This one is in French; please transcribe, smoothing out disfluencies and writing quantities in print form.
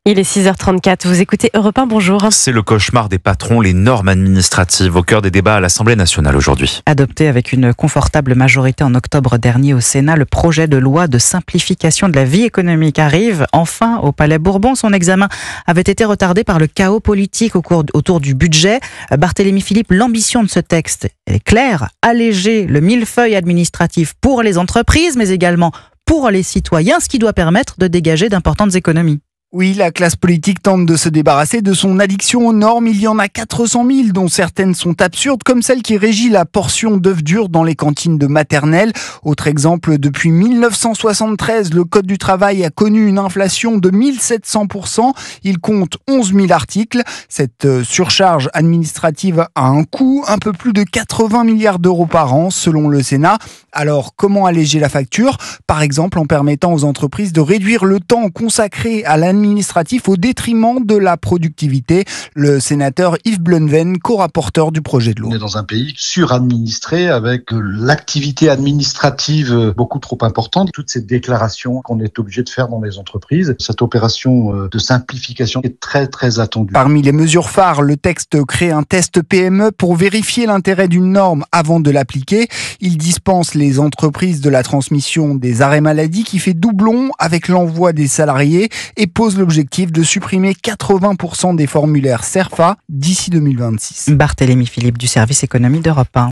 Il est 6h34, vous écoutez Europe 1, bonjour. C'est le cauchemar des patrons, les normes administratives, au cœur des débats à l'Assemblée nationale aujourd'hui. Adopté avec une confortable majorité en octobre dernier au Sénat, le projet de loi de simplification de la vie économique arrive enfin au Palais Bourbon. Son examen avait été retardé par le chaos politique autour du budget. Barthélémy Philippe, l'ambition de ce texte est claire, alléger le millefeuille administratif pour les entreprises, mais également pour les citoyens, ce qui doit permettre de dégager d'importantes économies. Oui, la classe politique tente de se débarrasser de son addiction aux normes. Il y en a 400 000, dont certaines sont absurdes, comme celle qui régit la portion d'œufs durs dans les cantines de maternelle. Autre exemple, depuis 1973, le Code du travail a connu une inflation de 1700%. Il compte 11 000 articles. Cette surcharge administrative a un coût, un peu plus de 80 milliards d'euros par an, selon le Sénat. Alors, comment alléger la facture ? Par exemple, en permettant aux entreprises de réduire le temps consacré à l'administratif au détriment de la productivité. Le sénateur Yves Bleunven, co-rapporteur du projet de loi. On est dans un pays suradministré avec l'activité administrative beaucoup trop importante. Toutes ces déclarations qu'on est obligé de faire dans les entreprises, cette opération de simplification est très très attendue. Parmi les mesures phares, le texte crée un test PME pour vérifier l'intérêt d'une norme avant de l'appliquer. Il dispense les entreprises de la transmission des arrêts maladie qui fait doublon avec l'envoi des salariés et pose l'objectif de supprimer 80% des formulaires CERFA d'ici 2026. Barthélémy Philippe du service économie d'Europe 1.